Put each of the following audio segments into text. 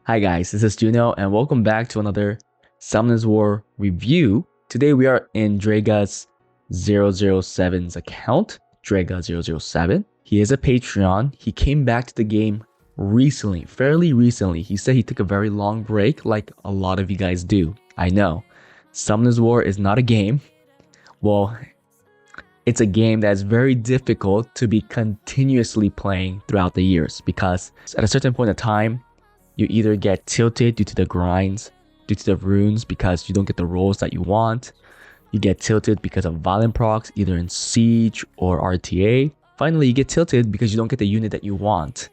Hi guys, this is Juno and welcome back to another Summoners War review. Today we are in Dragas 007's account, Draga007. He is a Patreon. He came back to the game recently, fairly recently. He said he took a very long break like a lot of you guys do. I know. Summoners War is not a game. Well, it's a game that's very difficult to be continuously playing throughout the years because at a certain point in time, you either get tilted due to the grinds, due to the runes because you don't get the rolls that you want. You get tilted because of violent procs, either in Siege or RTA. Finally, you get tilted because you don't get the unit that you want.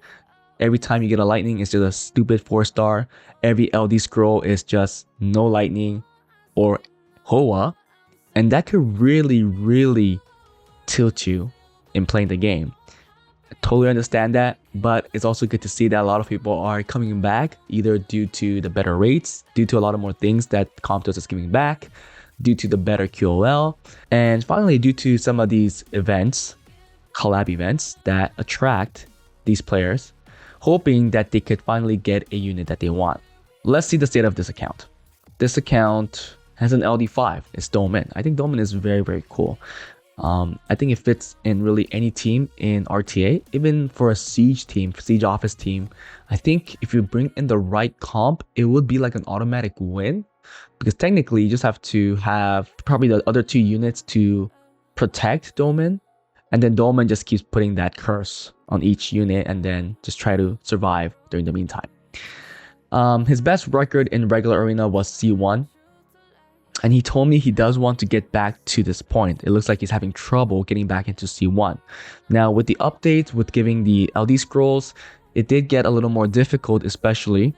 Every time you get a lightning, it's just a stupid 4-star. Every LD scroll is just no lightning or Hoa. And that could really tilt you in playing the game. I totally understand that, but it's also good to see that a lot of people are coming back either due to the better rates, due to a lot of more things that Comptos is giving back, due to the better QOL, and finally due to some of these events, collab events that attract these players, hoping that they could finally get a unit that they want. Let's see the state of this account. This account has an LD5. It's Dolmen. I think Dolmen is very cool. I think it fits in really any team in RTA, even for a Siege team, Siege Office team. I think if you bring in the right comp, it would be like an automatic win because technically you just have to have probably the other two units to protect Dolmen, and then Dolmen just keeps putting that curse on each unit and then just try to survive during the meantime. His best record in regular arena was C1. And he told me he does want to get back to this point. It looks like he's having trouble getting back into C1. Now, with the updates, with giving the LD scrolls, it did get a little more difficult, especially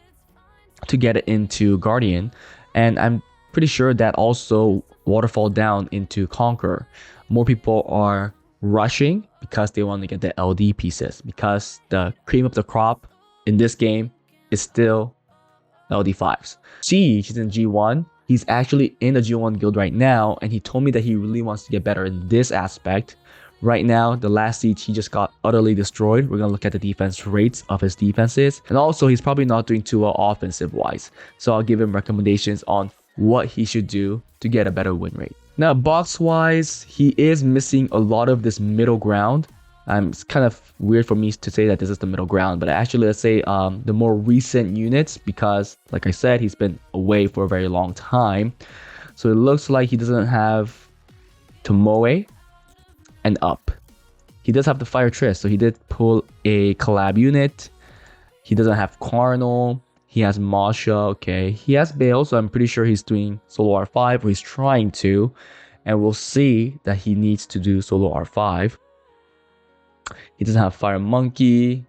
to get it into Guardian. And I'm pretty sure that also waterfall down into Conqueror. More people are rushing because they want to get the LD pieces, because the cream of the crop in this game is still LD5s. Siege is in G1. He's actually in the G1 guild right now, and he told me that he really wants to get better in this aspect. Right now, the last siege, he just got utterly destroyed. We're going to look at the defense rates of his defenses. And also, he's probably not doing too well offensive-wise. So I'll give him recommendations on what he should do to get a better win rate. Now, box-wise, he is missing a lot of this middle ground. It's kind of weird for me to say that this is the middle ground, but actually let's say the more recent units, because like I said, he's been away for a very long time. So it looks like he doesn't have Tomoe and Up. He does have the Fire Triss, so he did pull a collab unit. He doesn't have Carnal. He has Masha, okay. He has Bale, so I'm pretty sure he's doing solo R5, or he's trying to. And we'll see that he needs to do solo R5. He doesn't have Fire Monkey,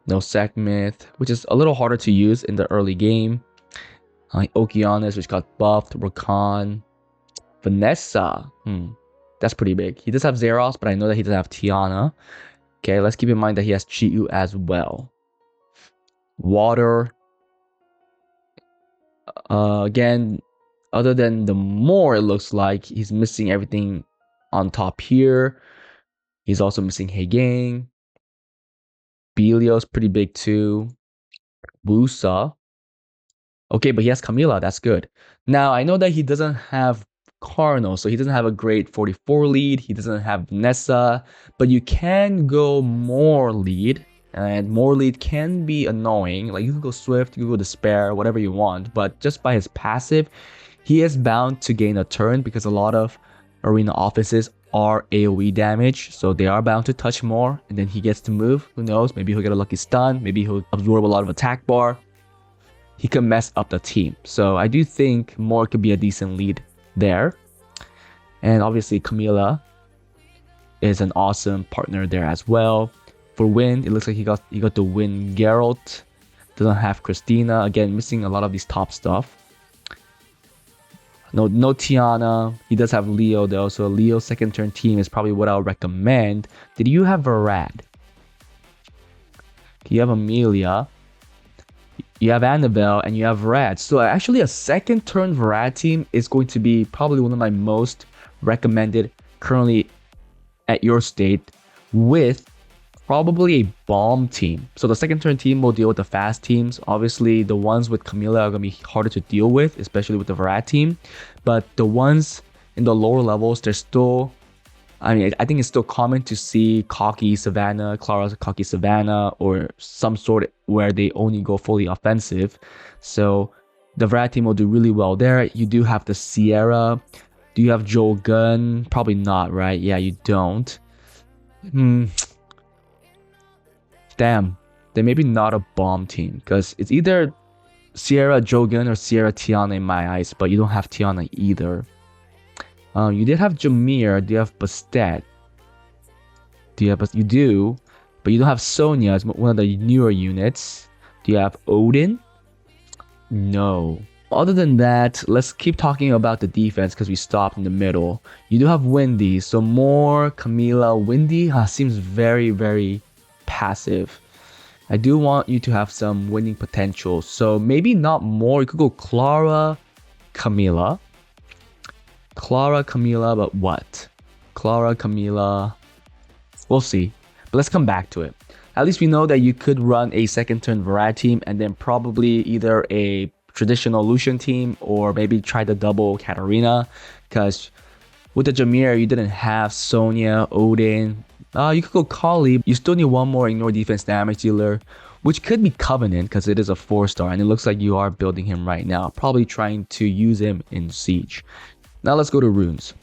no Sekhmith, which is a little harder to use in the early game. Okeanis, which got buffed, Rakan, Vanessa, that's pretty big. He does have Zeros, but I know that he doesn't have Tiana. Okay, let's keep in mind that he has Chiyu as well. Water. Again, other than the more, it looks like he's missing everything on top here. He's also missing Heigang. Belio's pretty big too. Wusa. Okay, but he has Camila. That's good. Now, I know that he doesn't have Carno, so he doesn't have a great 44 lead. He doesn't have Nessa, but you can go more lead, and more lead can be annoying. Like, you can go Swift, you can go Despair, whatever you want, but just by his passive, he is bound to gain a turn because a lot of arena offices are AoE damage, so they are bound to touch more, and then he gets to move. Who knows? Maybe he'll get a lucky stun. Maybe he'll absorb a lot of attack bar. He can mess up the team. So I do think Moore could be a decent lead there. And obviously Camila is an awesome partner there as well. For Win, it looks like he got to win Geralt. Doesn't have Christina. Again, missing a lot of these top stuff. No Tiana. He does have Leo though, so Leo's second turn team is probably what I would recommend. Did you have Varad? You have Amelia. You have Annabelle and you have Varad. So actually a second turn Varad team is going to be probably one of my most recommended currently at your state, with probably a bomb team. So the second turn team will deal with the fast teams. Obviously, the ones with Camilla are going to be harder to deal with, especially with the Virat team. But the ones in the lower levels, they're still... I mean, I think it's still common to see Cocky Savannah, Clara's Cocky Savannah, or some sort where they only go fully offensive. So the Virat team will do really well there. You do have the Sierra. Do you have Joel Gunn? Probably not, right? Yeah, you don't. Damn, they're maybe not a bomb team because it's either Sierra Jogan or Sierra Tiana in my eyes, but you don't have Tiana either. You did have Jameer. Do you have Bastet? You do, but you don't have Sonya. It's one of the newer units. Do you have Odin? No. Other than that, let's keep talking about the defense because we stopped in the middle. You do have Wendy, so more Camila. Wendy seems very, very passive. I do want you to have some winning potential, so maybe not more. You could go Clara, Camila, but what? Clara, Camila, we'll see. But let's come back to it. At least we know that you could run a second turn Virat team and then probably either a traditional Lucian team or maybe try the double Katarina, because with the Jameer you didn't have Sonya, Odin. You could go Kali. You still need one more ignore defense damage dealer, which could be Covenant because it is a 4-star and it looks like you are building him right now, probably trying to use him in Siege. Now let's go to runes.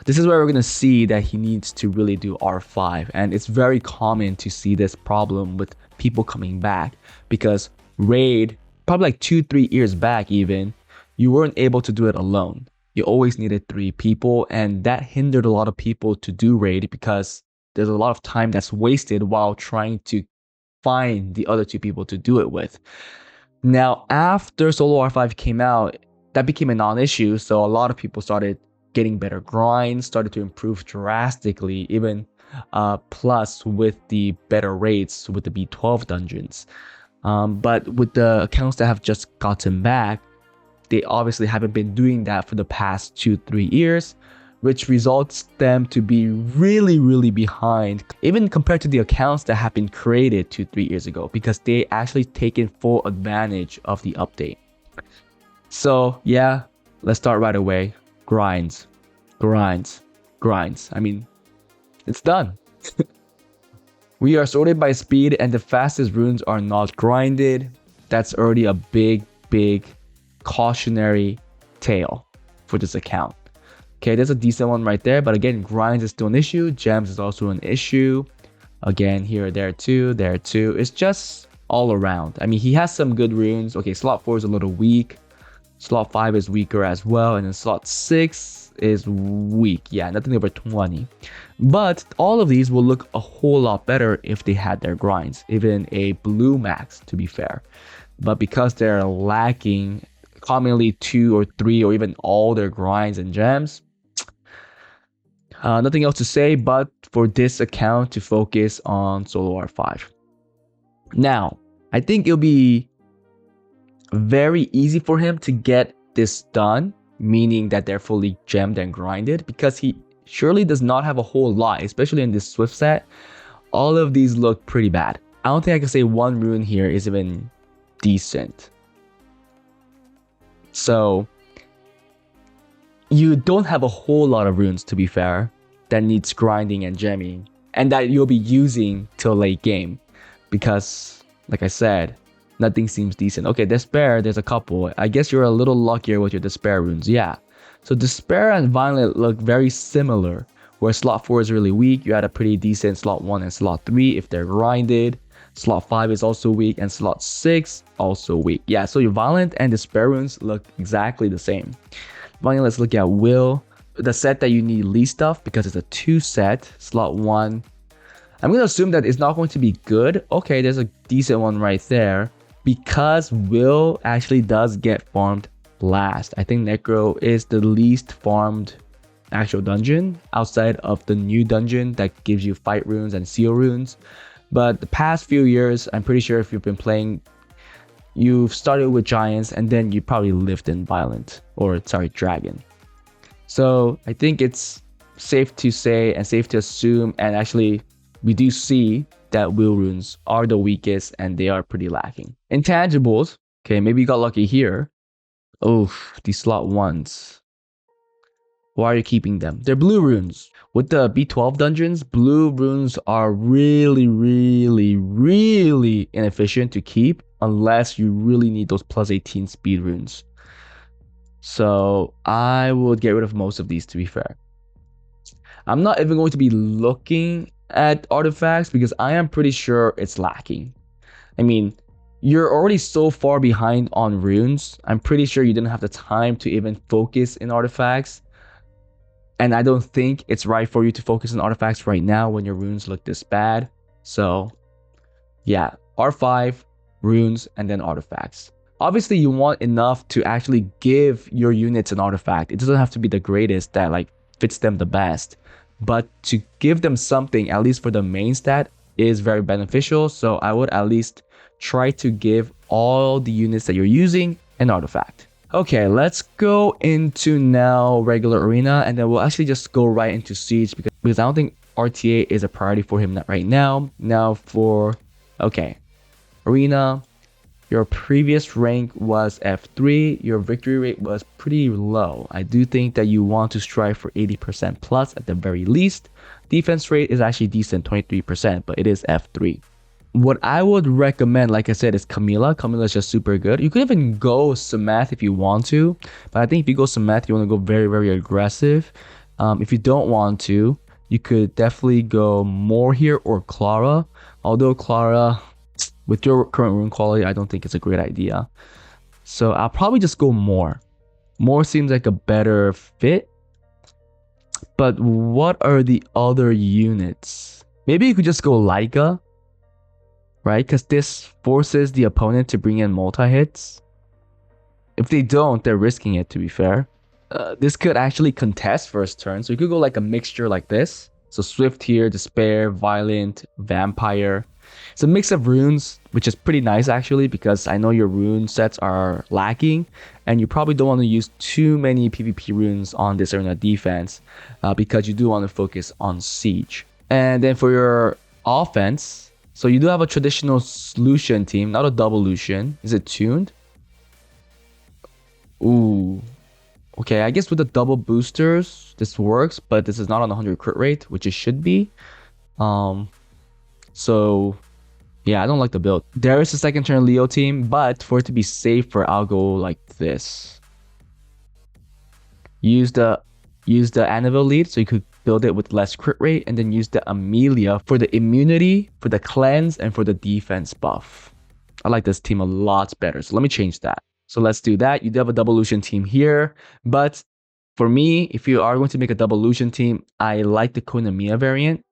This is where we're going to see that he needs to really do R5, and it's very common to see this problem with people coming back because raid, probably like 2-3 years back even, you weren't able to do it alone. You always needed 3 people, and that hindered a lot of people to do raid because there's a lot of time that's wasted while trying to find the other 2 people to do it with. Now, after Solo R5 came out, that became a non-issue, so a lot of people started getting better grinds, started to improve drastically, even plus with the better rates with the B12 dungeons. But with the accounts that have just gotten back, they obviously haven't been doing that for the past 2-3 years, which results them to be really, really behind, even compared to the accounts that have been created 2-3 years ago, because they actually taken full advantage of the update. So yeah, let's start right away. Grinds. I mean, it's done. We are sorted by speed and the fastest runes are not grinded. That's already a big cautionary tale for this account. Okay, there's a decent one right there, but again, grinds is still an issue. Gems is also an issue. Again, here, there too. It's just all around. I mean, he has some good runes. Okay, slot 4 is a little weak. Slot 5 is weaker as well, and then slot 6 is weak. Yeah, nothing over 20. But all of these will look a whole lot better if they had their grinds, even a blue max to be fair. But because they're lacking commonly 2 or 3 or even all their grinds and gems, nothing else to say but for this account to focus on Solo R5. Now, I think it'll be very easy for him to get this done, meaning that they're fully gemmed and grinded, because he surely does not have a whole lot, especially in this Swift set. All of these look pretty bad. I don't think I can say one rune here is even decent. So you don't have a whole lot of runes, to be fair, that needs grinding and gemming, and that you'll be using till late game, because like I said, nothing seems decent. Okay, Despair, there's a couple. I guess you're a little luckier with your Despair runes. Yeah. So Despair and Violent look very similar, where slot 4 is really weak. You had a pretty decent slot 1 and slot 3 if they're grinded. Slot 5 is also weak, and slot 6 also weak. Yeah, so your Violent and Despair runes look exactly the same. Finally, let's look at Will. The set that you need least of, because it's a 2 set. Slot 1. I'm going to assume that it's not going to be good. Okay, there's a decent one right there, because Will actually does get farmed last. I think Necro is the least farmed actual dungeon outside of the new dungeon that gives you fight runes and seal runes. But the past few years, I'm pretty sure if you've been playing, you've started with Giants and then you probably lived in Violent, or sorry, Dragon. So I think it's safe to say and safe to assume and actually we do see that will runes are the weakest and they are pretty lacking. Intangibles, okay, maybe you got lucky here. Oh, these slot 1s. Why are you keeping them? They're blue runes. With the B12 dungeons, blue runes are really, really, really inefficient to keep unless you really need those plus 18 speed runes. So I would get rid of most of these, to be fair. I'm not even going to be looking at artifacts because I am pretty sure it's lacking. I mean, you're already so far behind on runes. I'm pretty sure you didn't have the time to even focus in artifacts. And I don't think it's right for you to focus on artifacts right now when your runes look this bad. So yeah, R5, runes, and then artifacts. Obviously, you want enough to actually give your units an artifact. It doesn't have to be the greatest that like fits them the best. But to give them something, at least for the main stat, is very beneficial. So I would at least try to give all the units that you're using an artifact. Okay, let's go into now regular arena, and then we'll actually just go right into siege because I don't think RTA is a priority for him right now. Now for, okay, arena, your previous rank was F3, your victory rate was pretty low. I do think that you want to strive for 80% plus at the very least. Defense rate is actually decent, 23%, but it is F3. What I would recommend, like I said, is Camilla. Camilla is just super good. You could even go Samath if you want to, but I think if you go Samath, you want to go very, very aggressive. If you don't want to, you could definitely go more here or Clara. Although Clara, with your current rune quality, I don't think it's a great idea. So I'll probably just go more. More seems like a better fit. But what are the other units? Maybe you could just go Laika. Right? Because this forces the opponent to bring in multi-hits. If they don't, they're risking it, to be fair. This could actually contest first turn. So you could go like a mixture like this. So Swift here, Despair, Violent, Vampire. It's a mix of runes, which is pretty nice actually, because I know your rune sets are lacking. And you probably don't want to use too many PvP runes on this arena defense. Because you do want to focus on siege. And then for your offense, so you do have a traditional Lucian team, not a double Lucian. Is it tuned? Ooh. Okay, I guess with the double boosters, this works, but this is not on 100 crit rate, which it should be. So yeah, I don't like the build. There is a second turn Leo team, but for it to be safer, I'll go like this. Use the Annabelle lead, so you could build it with less crit rate, and then use the Amelia for the immunity, for the cleanse, and for the defense buff. I like this team a lot better, so let me change that. So let's do that. You do have a double Lucian team here, but for me, if you are going to make a double Lucian team, I like the Konamiya variant,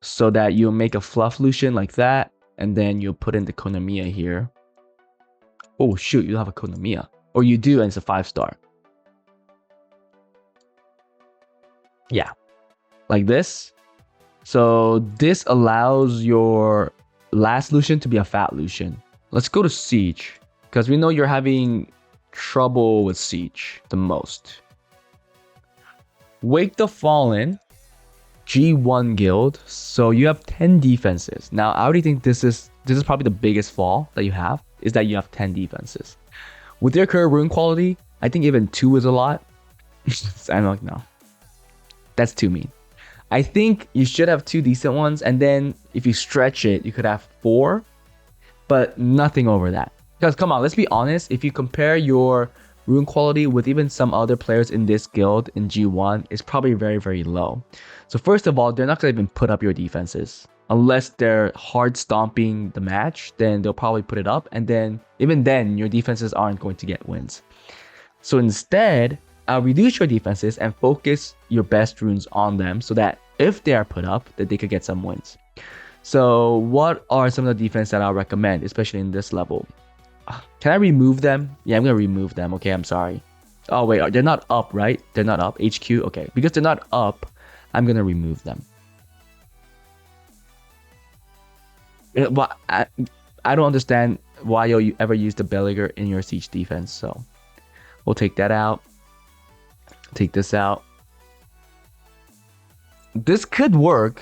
so that you'll make a fluff Lucian like that, and then you'll put in the Konamiya here. Oh shoot, you don't have a Konamiya. Or you do, and it's a 5-star. Yeah, like this. So this allows your last Lucian to be a fat Lucian. Let's go to Siege, because we know you're having trouble with Siege the most. Wake the Fallen, G1 guild. So you have 10 defenses. Now I already think this is probably the biggest fall that you have, is that you have 10 defenses. With your current rune quality, I think even 2 is a lot. I'm like, no. That's too mean. I think you should have 2 decent ones, and then if you stretch it, you could have 4, but nothing over that. Because come on, let's be honest, if you compare your rune quality with even some other players in this guild in G1, it's probably very, very low. So first of all, they're not going to even put up your defenses. Unless they're hard stomping the match, then they'll probably put it up, and then even then, your defenses aren't going to get wins. So instead, I'll reduce your defenses and focus your best runes on them so that if they are put up, that they could get some wins. So what are some of the defense that I'll recommend, especially in this level? Can I remove them? Yeah, I'm going to remove them. Okay, I'm sorry. Oh, wait, they're not up, right? They're not up. HQ? Okay, because they're not up, I'm going to remove them. Well, I don't understand why you ever use the Belliger in your siege defense, so we'll take that out. Take this out. This could work.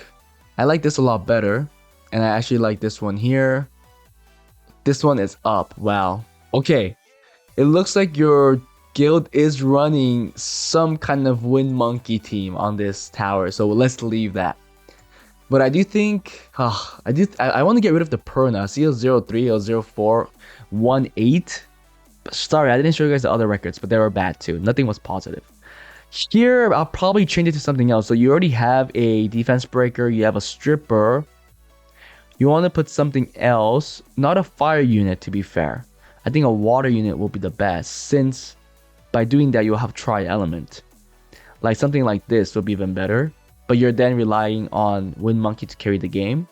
I like this a lot better. And I actually like this one here. This one is up. Wow. Okay. It looks like your guild is running some kind of Wind Monkey team on this tower. So let's leave that. But I do think, I want to get rid of the Perna. CO03, L04, 18. Sorry, I didn't show you guys the other records, but they were bad too. Nothing was positive. Here, I'll probably change it to something else. So you already have a defense breaker, you have a stripper. You want to put something else, not a fire unit to be fair. I think a water unit will be the best, since by doing that you'll have tri-element. Like something like this will be even better, but you're then relying on Wind Monkey to carry the game.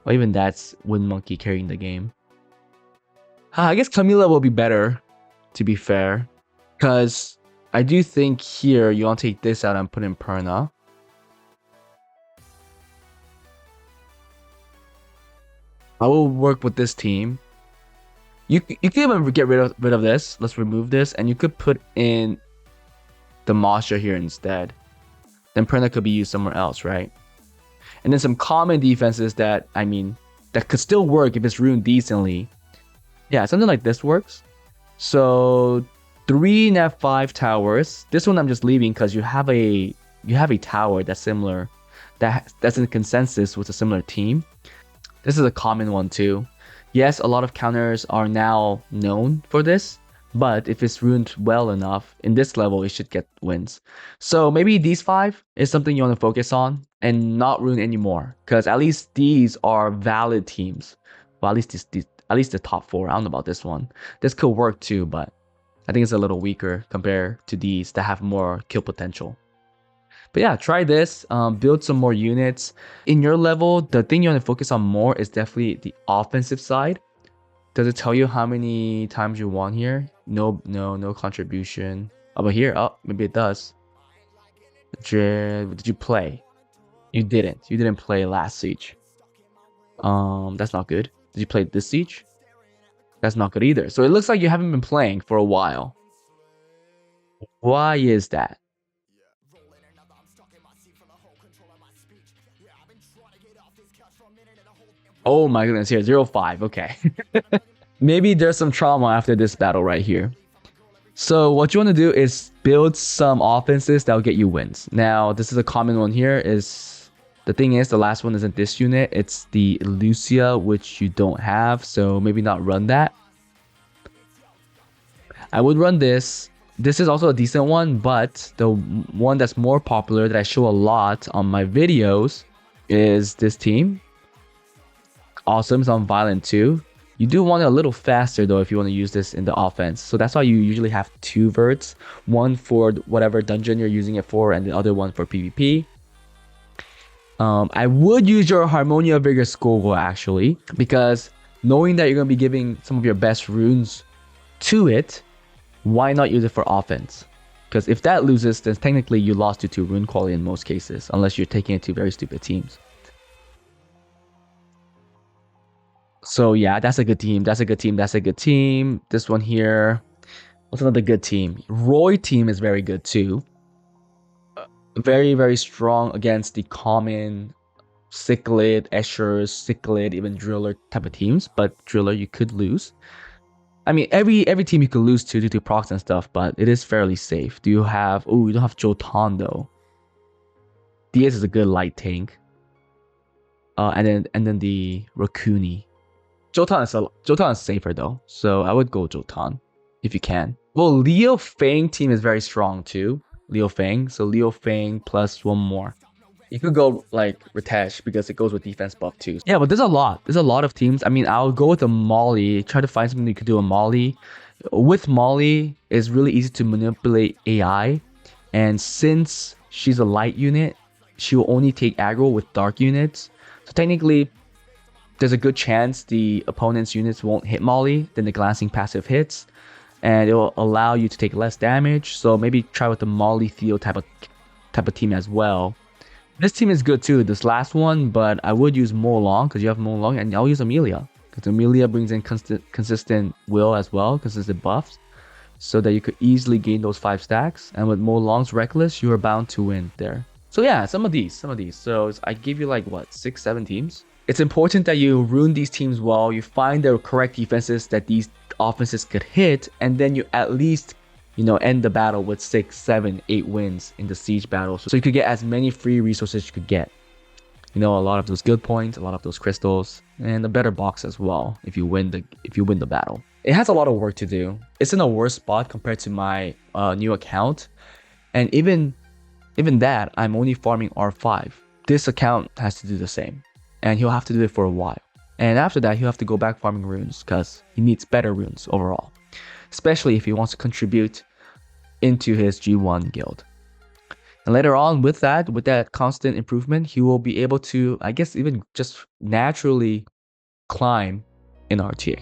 Or even that's Wind Monkey carrying the game. I guess Camila will be better, to be fair, because I do think here you want to take this out and put in Perna. I will work with this team. You can even get rid of this. Let's remove this, and you could put in the Masha here instead. Then Perna could be used somewhere else, right? And then some common defenses that, I mean, that could still work if it's ruined decently. Yeah, something like this works. So 3 nav 5 towers. This one I'm just leaving because you have a tower that's similar, that's in consensus with a similar team. This is a common one too. Yes, a lot of counters are now known for this, but if it's ruined well enough, in this level, it should get wins. So maybe these 5 is something you want to focus on and not ruin anymore, because at least these are valid teams. Well, at least the top 4. I don't know about this one. This could work too, but I think it's a little weaker compared to these that have more kill potential. But yeah, try this, build some more units. In your level, the thing you want to focus on more is definitely the offensive side. Does it tell you how many times you won here? No contribution. Oh, but here, maybe it does. Did you play? You didn't. You didn't play last siege. That's not good. Did you play this siege? That's not good either. So it looks like you haven't been playing for a while. Why is that? Oh my goodness, here, 0-5, okay. Maybe there's some trauma after this battle right here. So what you want to do is build some offenses that will get you wins. Now, this is a common one here. The thing is, the last one isn't this unit. It's the Lucia, which you don't have, so maybe not run that. I would run this. This is also a decent one, but the one that's more popular that I show a lot on my videos is this team. Awesome, it's on Violent too. You do want it a little faster though if you want to use this in the offense. So that's why you usually have 2 verts. One for whatever dungeon you're using it for, and the other one for PvP. I would use your Harmonia Vigor Skullgirl actually, because knowing that you're going to be giving some of your best runes to it, why not use it for offense? Because if that loses, then technically you lost due to rune quality in most cases, unless you're taking it to very stupid teams. So yeah, that's a good team. That's a good team. That's a good team. This one here. What's another good team? Roy team is very good too. Very, very strong against the common Cichlid, Eschers, Cichlid, even Driller type of teams. But Driller you could lose. I mean, every team you could lose to due to procs and stuff, but it is fairly safe. Do you have... Oh, you don't have Jotan though. DS is a good light tank. And then the Rakuni. Jotan is safer though, so I would go Jotan if you can. Well, Leo Fang team is very strong too. Leo Fang, so Leo Fang plus 1 more. You could go like Ritesh because it goes with defense buff too. Yeah, but there's a lot. There's a lot of teams. I mean, I'll go with a Molly. Try to find something you could do a Molly. With Molly, it's really easy to manipulate AI, and since she's a light unit, she will only take aggro with dark units. So technically, there's a good chance the opponent's units won't hit Molly, then the glancing passive hits, and it will allow you to take less damage. So maybe try with the Molly Theo type of team as well. This team is good too, this last one, but I would use Mo Long because you have Mo Long, and I'll use Amelia because Amelia brings in consistent will as well, consistent buffs, so that you could easily gain those 5 stacks. And with Mo Long's Reckless, you are bound to win there. So yeah, some of these. So I give you like what, 6-7 teams. It's important that you rune these teams well, you find the correct defenses that these offenses could hit, and then you at least, end the battle with 6, 7, 8 wins in the siege battle. So you could get as many free resources you could get. A lot of those guild points, a lot of those crystals, and a better box as well if you win the battle. It has a lot of work to do. It's in a worse spot compared to my new account, and even that, I'm only farming R5. This account has to do the same, and he'll have to do it for a while. And after that, he'll have to go back farming runes because he needs better runes overall, especially if he wants to contribute into his G1 guild. And later on, with that constant improvement, he will be able to, I guess, even just naturally climb in our tier.